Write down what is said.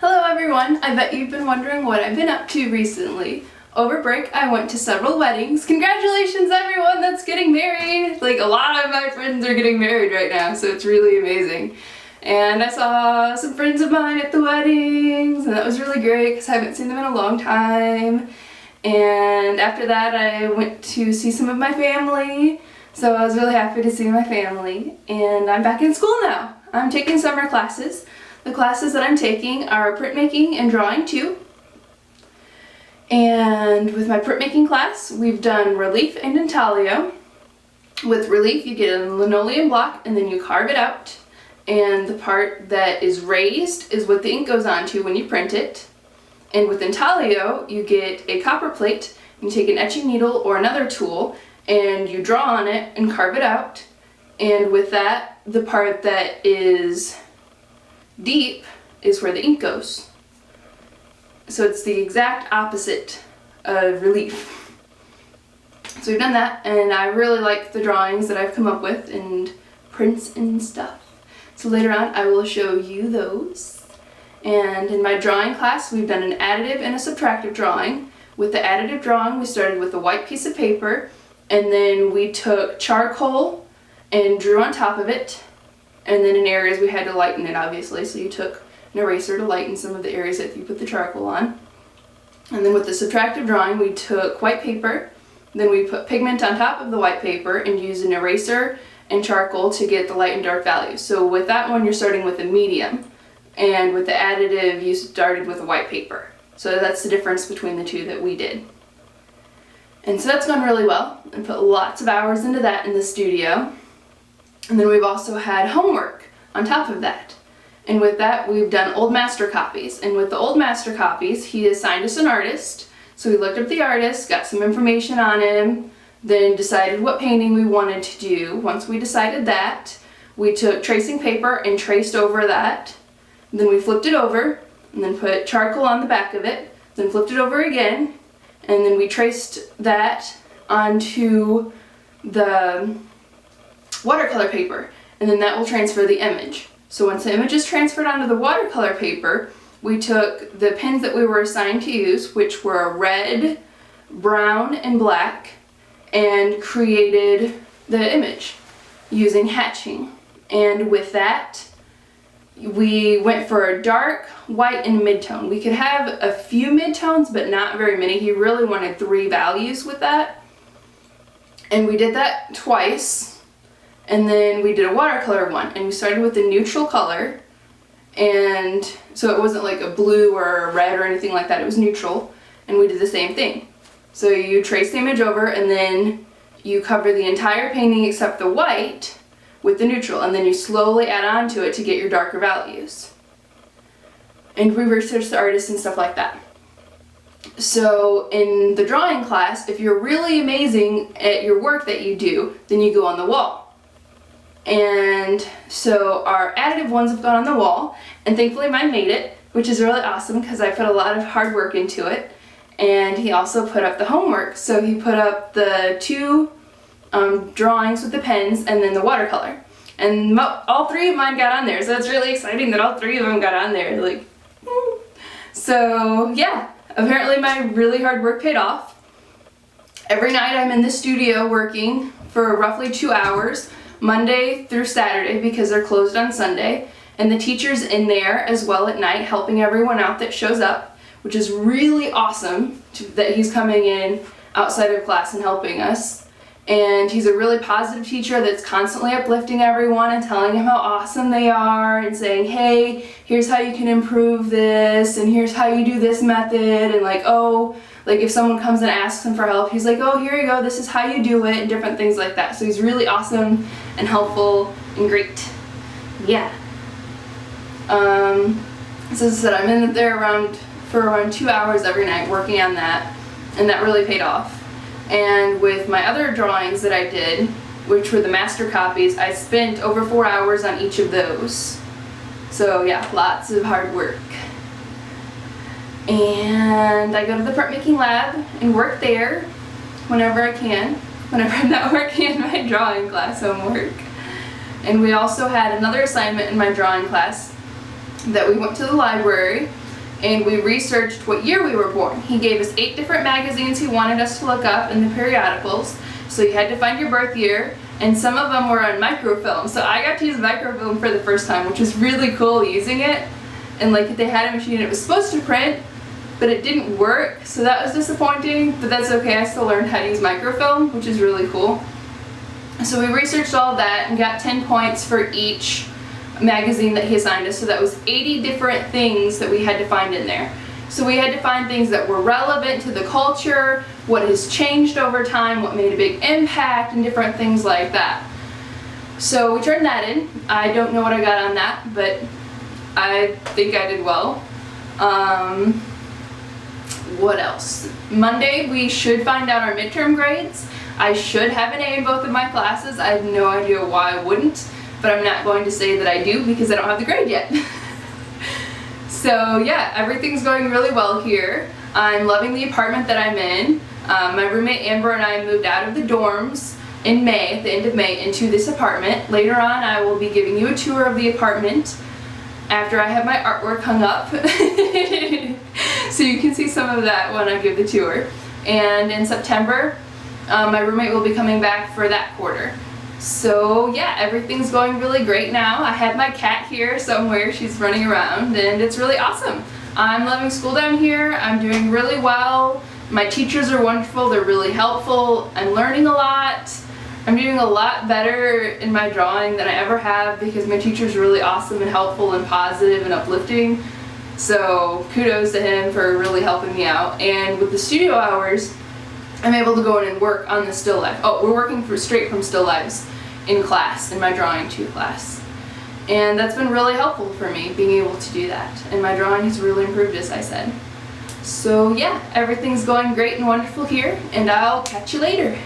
Hello everyone! I bet you've been wondering what I've been up to recently. Over break I went to several weddings. Congratulations everyone that's getting married! Like a lot of my friends are getting married right now, so it's really amazing. And I saw some friends of mine at the weddings, and that was really great because I haven't seen them in a long time. And after that I went to see some of my family, so I was really happy to see my family. And I'm back in school now. I'm taking summer classes. The classes that I'm taking are printmaking and drawing too. And with my printmaking class, we've done relief and intaglio. With relief, you get a linoleum block and then you carve it out. And the part that is raised is what the ink goes onto when you print it. And with intaglio, you get a copper plate, and you take an etching needle or another tool, and you draw on it and carve it out. And with that, the part that is deep is where the ink goes. So it's the exact opposite of relief. So we've done that, and I really like the drawings that I've come up with and prints and stuff. So later on I will show you those. And in my drawing class we've done an additive and a subtractive drawing. With the additive drawing we started with a white piece of paper, and then we took charcoal and drew on top of it. And then in areas we had to lighten it, obviously, so you took an eraser to lighten some of the areas that you put the charcoal on. And then with the subtractive drawing we took white paper, then we put pigment on top of the white paper and used an eraser and charcoal to get the light and dark values. So with that one you're starting with a medium, and with the additive you started with a white paper. So that's the difference between the two that we did. And so that's gone really well, and put lots of hours into that in the studio. And then we've also had homework on top of that. And with that we've done old master copies. And with the old master copies he assigned us an artist. So we looked up the artist, got some information on him, then decided what painting we wanted to do. Once we decided that, we took tracing paper and traced over that. And then we flipped it over and then put charcoal on the back of it, then flipped it over again, and then we traced that onto the watercolor paper, and then that will transfer the image. So once the image is transferred onto the watercolor paper, we took the pens that we were assigned to use, which were red, brown, and black, and created the image using hatching. And with that, we went for a dark, white, and mid-tone. We could have a few mid-tones, but not very many. He really wanted 3 values with that. And we did that twice. And then we did a watercolor one, and we started with a neutral color, and so it wasn't like a blue or a red or anything like that, it was neutral, and we did the same thing. So you trace the image over, and then you cover the entire painting except the white with the neutral, and then you slowly add on to it to get your darker values. And we researched the artist and stuff like that. So in the drawing class, if you're really amazing at your work that you do, then you go on the wall. And so our additive ones have gone on the wall, and thankfully mine made it, which is really awesome because I put a lot of hard work into it. And he also put up the homework, so he put up the 2 drawings with the pens and then the watercolor. And all 3 of mine got on there, so it's really exciting that all 3 of them got on there. Like, so yeah, apparently my really hard work paid off. Every night I'm in the studio working for roughly 2 hours. Monday through Saturday because they're closed on Sunday, and the teacher's in there as well at night helping everyone out that shows up, which is really awesome that he's coming in outside of class and helping us. And he's a really positive teacher that's constantly uplifting everyone and telling them how awesome they are and saying, hey, here's how you can improve this, and here's how you do this method, and like, oh, like if someone comes and asks him for help, he's like, oh, here you go, this is how you do it, and different things like that. So he's really awesome and helpful and great. Yeah. So as I said, I'm in there for around 2 hours every night working on that, and that really paid off. And with my other drawings that I did, which were the master copies, I spent over 4 hours on each of those. So yeah, lots of hard work. And I go to the printmaking lab and work there whenever I can, whenever I'm not working in my drawing class homework. And we also had another assignment in my drawing class that we went to the library and we researched what year we were born. He gave us 8 different magazines he wanted us to look up in the periodicals, so you had to find your birth year, and some of them were on microfilm. So I got to use microfilm for the first time, which was really cool using it. And like they had a machine it was supposed to print, but it didn't work, so that was disappointing, but that's okay. I still learned how to use microfilm, which is really cool. So we researched all of that and got 10 points for each magazine that he assigned us, so that was 80 different things that we had to find in there. So we had to find things that were relevant to the culture, what has changed over time, what made a big impact, and different things like that. So we turned that in. I don't know what I got on that, but I think I did well. What else? Monday we should find out our midterm grades. I should have an A in both of my classes. I have no idea why I wouldn't, but I'm not going to say that I do because I don't have the grade yet. So yeah, everything's going really well here. I'm loving the apartment that I'm in. My roommate Amber and I moved out of the dorms in May, at the end of May, into this apartment. Later on I will be giving you a tour of the apartment after I have my artwork hung up. So you can see some of that when I give the tour. And in September, my roommate will be coming back for that quarter. So yeah, everything's going really great now. I have my cat here somewhere. She's running around and it's really awesome. I'm loving school down here. I'm doing really well. My teachers are wonderful. They're really helpful. I'm learning a lot. I'm doing a lot better in my drawing than I ever have because my teacher's really awesome and helpful and positive and uplifting. So kudos to him for really helping me out. And with the studio hours, I'm able to go in and work on the still life. Oh, we're working straight from still lives in class, in my drawing 2 class. And that's been really helpful for me, being able to do that. And my drawing has really improved, as I said. So yeah, everything's going great and wonderful here, and I'll catch you later.